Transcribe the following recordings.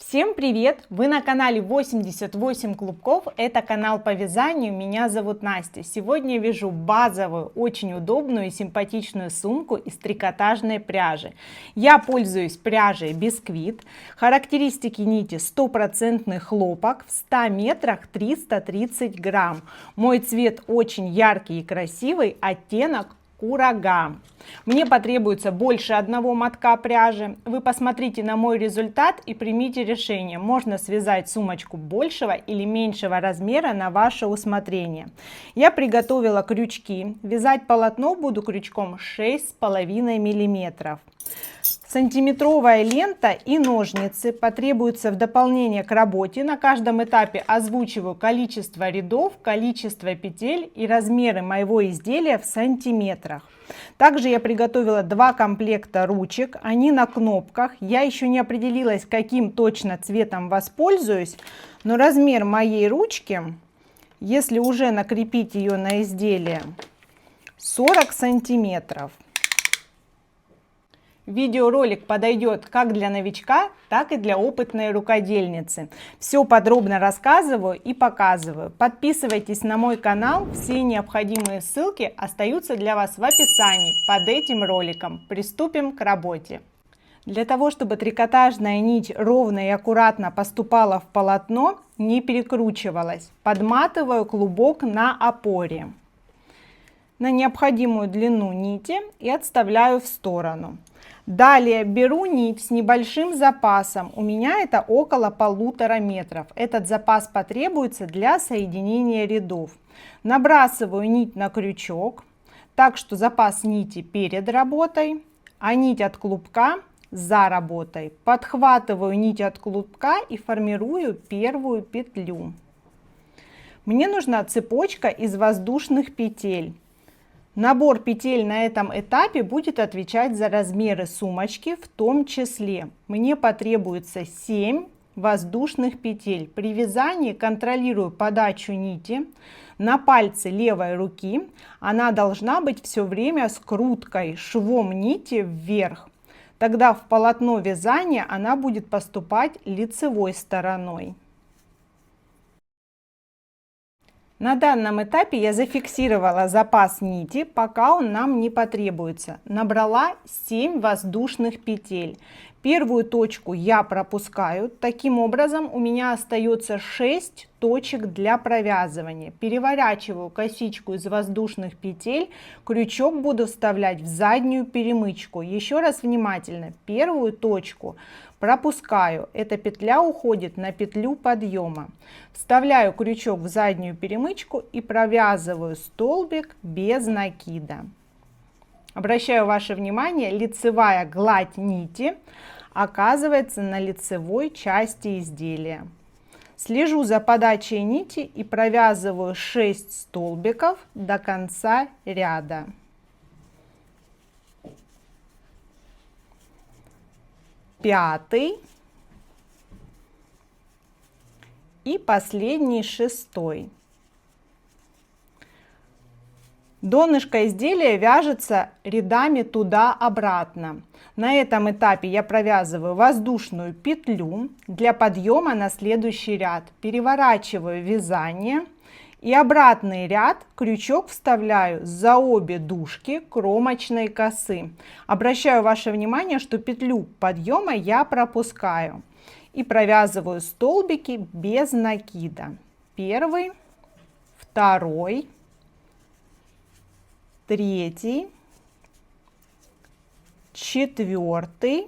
Всем привет! Вы на канале 88 клубков, это канал по вязанию, меня зовут Настя. Сегодня я вяжу базовую, очень удобную и симпатичную сумку из трикотажной пряжи. Я пользуюсь пряжей Бисквит, характеристики нити 100% хлопок, в 100 метрах 330 грамм. Мой цвет очень яркий и красивый, оттенок курага. Мне потребуется больше одного мотка пряжи. Вы посмотрите на мой результат и примите решение. Можно связать сумочку большего или меньшего размера на ваше усмотрение. Я приготовила крючки. Вязать полотно буду крючком 6,5 мм. Сантиметровая лента и ножницы потребуются в дополнение к работе. На каждом этапе озвучиваю количество рядов, количество петель и размеры моего изделия в сантиметрах. Также я приготовила два комплекта ручек, они на кнопках. Я еще не определилась, каким точно цветом воспользуюсь, но размер моей ручки, если уже накрепить ее на изделие, 40 сантиметров. Видеоролик подойдет как для новичка, так и для опытной рукодельницы. Все подробно рассказываю и показываю. Подписывайтесь на мой канал, все необходимые ссылки остаются для вас в описании под этим роликом. Приступим к работе. Для того, чтобы трикотажная нить ровно и аккуратно поступала в полотно, не перекручивалась, подматываю клубок на опоре на необходимую длину нити и отставляю в сторону. Далее беру нить с небольшим запасом, у меня это около 1,5 метров. Этот запас потребуется для соединения рядов. Набрасываю нить на крючок, так что запас нити перед работой, а нить от клубка за работой. Подхватываю нить от клубка и формирую первую петлю. Мне нужна цепочка из воздушных петель. Набор петель на этом этапе будет отвечать за размеры сумочки в том числе. Мне потребуется 7 воздушных петель. При вязании контролирую подачу нити на пальце левой руки. Она должна быть все время скруткой, швом нити вверх. Тогда в полотно вязания она будет поступать лицевой стороной. На данном этапе я зафиксировала запас нити, пока он нам не потребуется. Набрала 7 воздушных петель. Первую точку я пропускаю. Таким образом у меня остается 6 точек для провязывания. Переворачиваю косичку из воздушных петель. Крючок буду вставлять в заднюю перемычку. Еще раз внимательно. Первую точку пропускаю. Эта петля уходит на петлю подъема. Вставляю крючок в заднюю перемычку и провязываю столбик без накида. Обращаю ваше внимание, лицевая гладь нити оказывается на лицевой части изделия. Слежу за подачей нити и провязываю 6 столбиков до конца ряда. Пятый и последний, 6-й. Донышко изделия вяжется рядами туда-обратно. На этом этапе я провязываю воздушную петлю для подъема на следующий ряд. Переворачиваю вязание и обратный ряд крючок вставляю за обе дужки кромочной косы. Обращаю ваше внимание, что петлю подъема я пропускаю и провязываю столбики без накида. Первый, второй, третий, четвертый,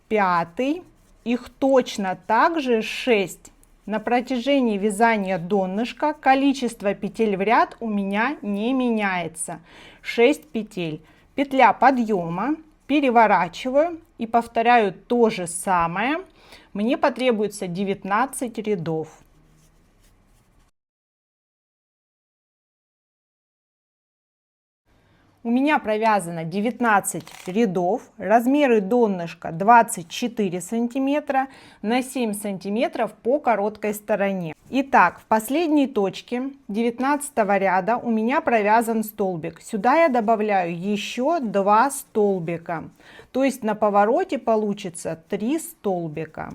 пятый. Их точно так же 6. На протяжении вязания донышка количество петель в ряд у меня не меняется. 6 петель. Петля подъема, переворачиваю и повторяю то же самое. Мне потребуется 19 рядов. У меня провязано 19 рядов, размеры донышка 24 сантиметра на 7 сантиметров по короткой стороне. Итак, в последней точке 19 ряда у меня провязан столбик. Сюда я добавляю еще 2 столбика, то есть на повороте получится 3 столбика.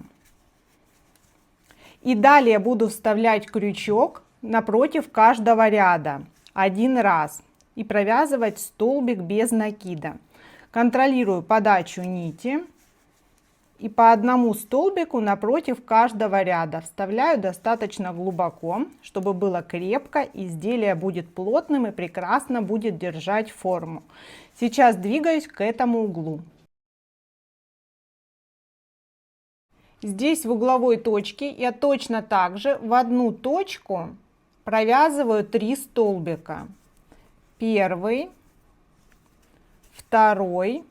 И далее буду вставлять крючок напротив каждого ряда один раз и провязывать столбик без накида. Контролирую подачу нити и по одному столбику напротив каждого ряда вставляю достаточно глубоко, чтобы было крепко, изделие будет плотным и прекрасно будет держать форму. Сейчас двигаюсь к этому углу. Здесь в угловой точке я точно так же в одну точку провязываю 3 столбика. Первый, второй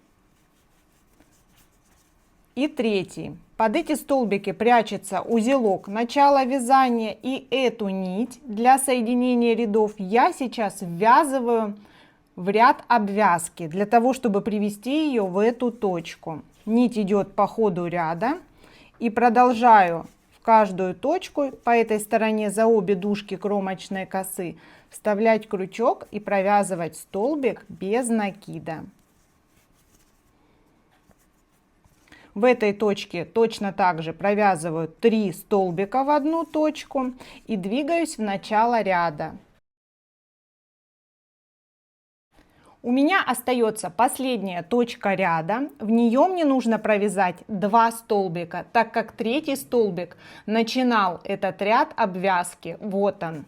и третий. Под эти столбики прячется узелок начала вязания, и эту нить для соединения рядов я сейчас ввязываю в ряд обвязки, для того, чтобы привести ее в эту точку. Нить идет по ходу ряда, и продолжаю в каждую точку по этой стороне за обе дужки кромочной косы вставлять крючок и провязывать столбик без накида. В этой точке точно так же провязываю 3 столбика в одну точку и двигаюсь в начало ряда. У меня остается последняя точка ряда, в нее мне нужно провязать 2 столбика, так как третий столбик начинал этот ряд обвязки. Вот он.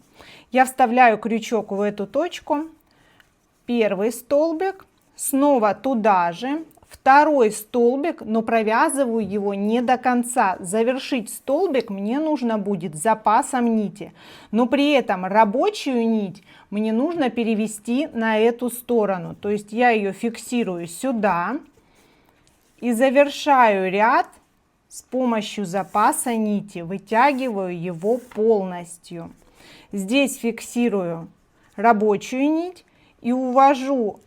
Я вставляю крючок в эту точку, первый столбик, снова туда же, второй столбик, но провязываю его не до конца. Завершить столбик мне нужно будет запасом нити, но при этом рабочую нить мне нужно перевести на эту сторону. То есть я ее фиксирую сюда и завершаю ряд с помощью запаса нити, вытягиваю его полностью. Здесь фиксирую рабочую нить и увожу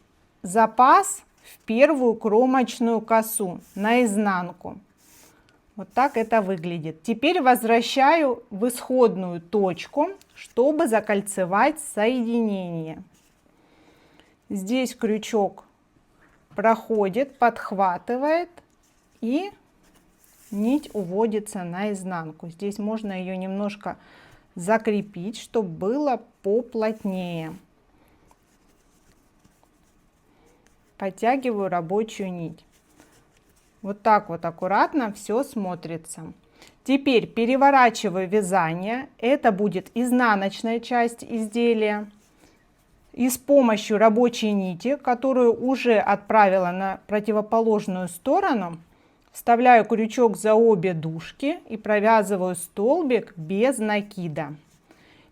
запас в первую кромочную косу наизнанку. Вот так это выглядит. Теперь возвращаю в исходную точку, чтобы закольцевать соединение. Здесь крючок проходит, подхватывает, и нить уводится наизнанку. Здесь можно ее немножко закрепить, чтобы было поплотнее. Подтягиваю рабочую нить. Вот так вот аккуратно все смотрится. Теперь переворачиваю вязание. Это будет изнаночная часть изделия. И с помощью рабочей нити, которую уже отправила на противоположную сторону, вставляю крючок за обе дужки и провязываю столбик без накида.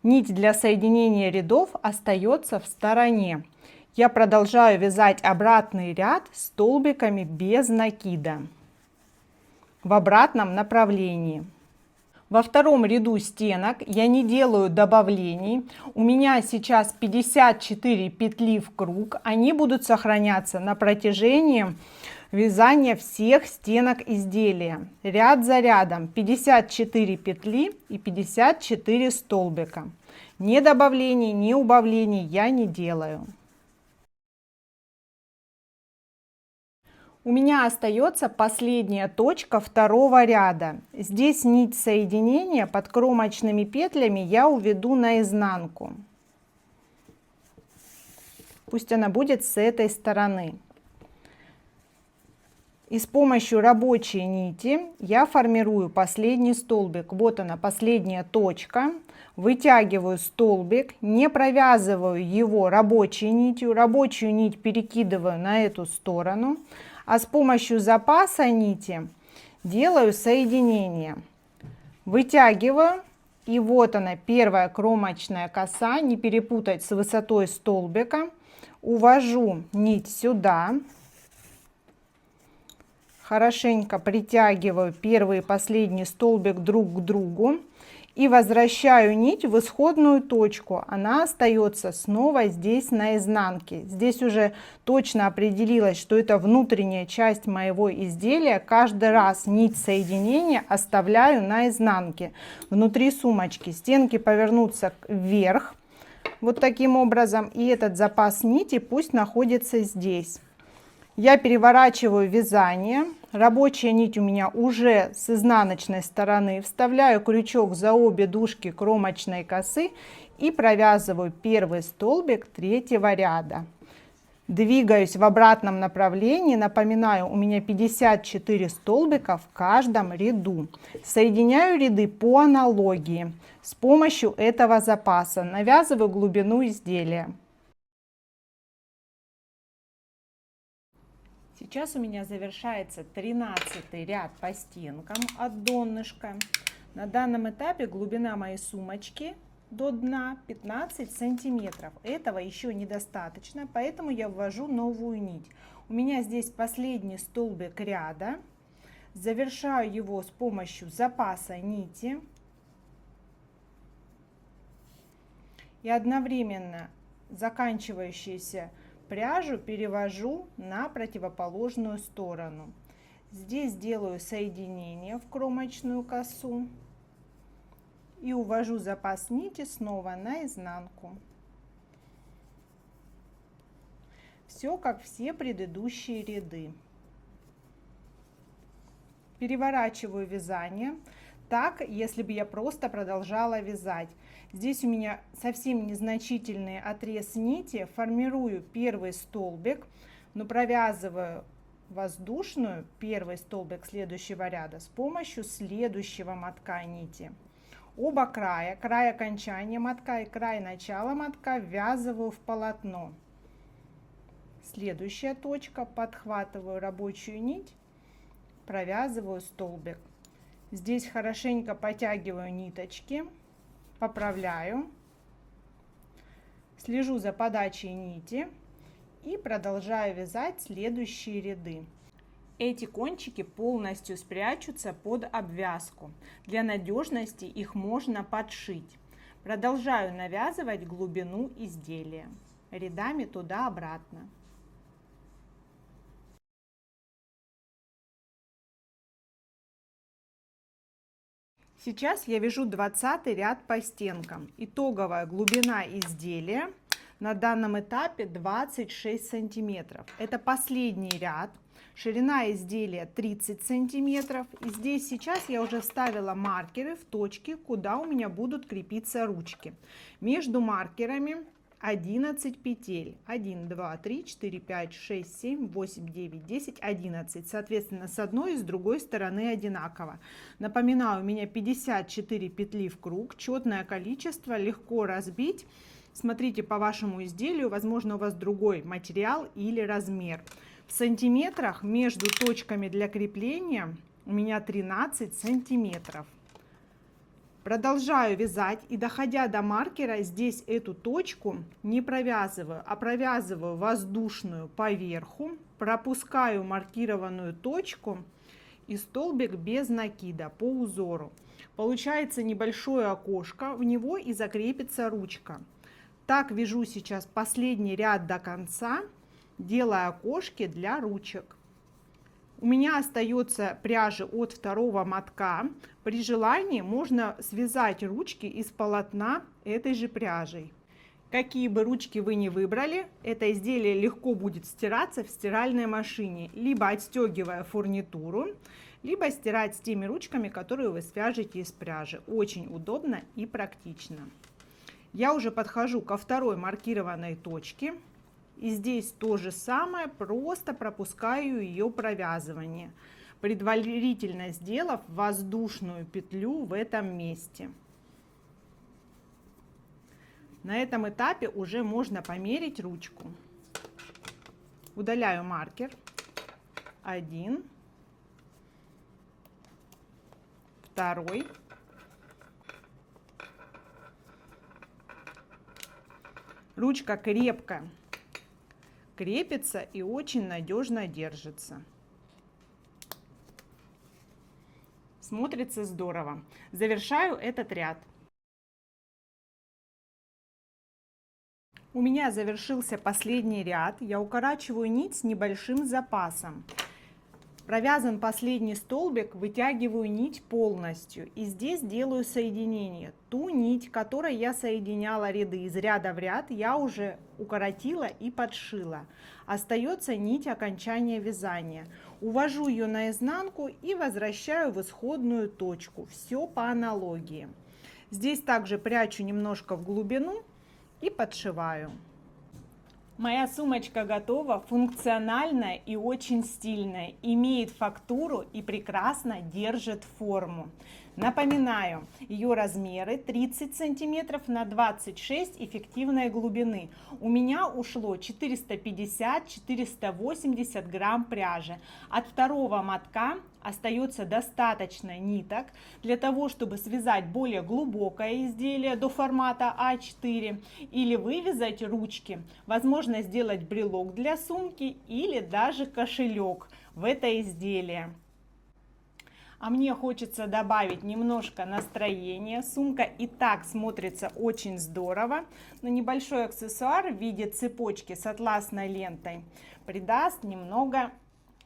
Нить для соединения рядов остается в стороне. Я продолжаю вязать обратный ряд столбиками без накида в обратном направлении. Во втором ряду стенок я не делаю добавлений. У меня сейчас 54 петли в круг. Они будут сохраняться на протяжении вязания всех стенок изделия. Ряд за рядом 54 петли и 54 столбика. Ни добавлений, ни убавлений я не делаю. У меня остается последняя точка второго ряда. Здесь нить соединения под кромочными петлями я уведу наизнанку. Пусть она будет с этой стороны. И с помощью рабочей нити я формирую последний столбик. Вот она, последняя точка. Вытягиваю столбик, не провязываю его рабочей нитью. Рабочую нить перекидываю на эту сторону. А с помощью запаса нити делаю соединение. Вытягиваю, и вот она, первая кромочная коса, не перепутать с высотой столбика. Увожу нить сюда, хорошенько притягиваю первый и последний столбик друг к другу и возвращаю нить в исходную точку. Она остается снова здесь на изнанке. Здесь уже точно определилось, что это внутренняя часть моего изделия. Каждый раз нить соединения оставляю на изнанке. Внутри сумочки стенки повернутся вверх, вот таким образом, и этот запас нити пусть находится здесь. Я переворачиваю вязание. Рабочая нить у меня уже с изнаночной стороны. Вставляю крючок за обе дужки кромочной косы и провязываю первый столбик третьего ряда. Двигаюсь в обратном направлении. Напоминаю, у меня 54 столбика в каждом ряду. Соединяю ряды по аналогии. С помощью этого запаса навязываю глубину изделия. Сейчас у меня завершается 13-й ряд по стенкам от донышка. На данном этапе глубина моей сумочки до дна 15 сантиметров. Этого еще недостаточно, поэтому я ввожу новую нить. У меня здесь последний столбик ряда. Завершаю его с помощью запаса нити. И одновременно заканчивающуюся пряжу перевожу на противоположную сторону. Здесь делаю соединение в кромочную косу и увожу запас нити снова на изнанку. Все как все предыдущие ряды. Переворачиваю вязание так, если бы я просто продолжала вязать. Здесь у меня совсем незначительный отрез нити. Формирую первый столбик, но провязываю воздушную первый столбик следующего ряда с помощью следующего мотка нити. Оба края, край окончания мотка и край начала мотка, ввязываю в полотно. Следующая точка, подхватываю рабочую нить, провязываю столбик. Здесь хорошенько потягиваю ниточки, поправляю, слежу за подачей нити и продолжаю вязать следующие ряды. Эти кончики полностью спрячутся под обвязку. Для надежности их можно подшить. Продолжаю навязывать глубину изделия рядами туда-обратно. Сейчас я вяжу 20 ряд по стенкам. Итоговая глубина изделия на данном этапе 26 сантиметров. Это последний ряд. Ширина изделия 30 сантиметров. И здесь сейчас я уже вставила маркеры в точки, куда у меня будут крепиться ручки. Между маркерами 11 петель. 1, 2, 3, 4, 5, 6, 7, 8, 9, 10, 11. Соответственно, с одной и с другой стороны одинаково. Напоминаю, у меня 54 петли в круг. Четное количество, легко разбить. Смотрите по вашему изделию, возможно, у вас другой материал или размер. В сантиметрах между точками для крепления у меня 13 сантиметров. Продолжаю вязать и, доходя до маркера, здесь эту точку не провязываю, а провязываю воздушную поверху, пропускаю маркированную точку и столбик без накида по узору. Получается небольшое окошко, в него и закрепится ручка. Так вяжу сейчас последний ряд до конца, делая окошки для ручек. У меня остается пряжи от второго мотка. При желании можно связать ручки из полотна этой же пряжей. Какие бы ручки вы ни выбрали, это изделие легко будет стираться в стиральной машине, либо отстегивая фурнитуру, либо стирать с теми ручками, которые вы свяжете из пряжи. Очень удобно и практично. Я уже подхожу ко второй маркированной точке. И здесь то же самое, просто пропускаю ее провязывание, предварительно сделав воздушную петлю в этом месте. На этом этапе уже можно померить ручку. Удаляю маркер. 1, 2, ручка крепко крепится и очень надежно держится. Смотрится здорово. Завершаю этот ряд. У меня завершился последний ряд. Я укорачиваю нить с небольшим запасом. Провязан последний столбик, вытягиваю нить полностью. И здесь делаю соединение. Ту нить, которой я соединяла ряды из ряда в ряд, я уже укоротила и подшила. Остается нить окончания вязания. Увожу ее наизнанку и возвращаю в исходную точку. Все по аналогии. Здесь также прячу немножко в глубину и подшиваю. Моя сумочка готова, функциональная и очень стильная, имеет фактуру и прекрасно держит форму. Напоминаю, ее размеры 30 сантиметров на 26 эффективной глубины. У меня ушло 450-480 грамм пряжи. От второго мотка остается достаточно ниток для того, чтобы связать более глубокое изделие до формата А4 или вывязать ручки. Возможно сделать брелок для сумки или даже кошелек в это изделие. А мне хочется добавить немножко настроения. Сумка и так смотрится очень здорово, но небольшой аксессуар в виде цепочки с атласной лентой придаст немного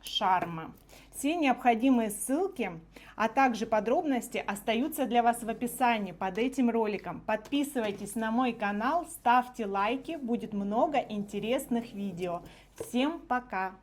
шарма. Все необходимые ссылки, а также подробности остаются для вас в описании под этим роликом. Подписывайтесь на мой канал, ставьте лайки, будет много интересных видео. Всем пока!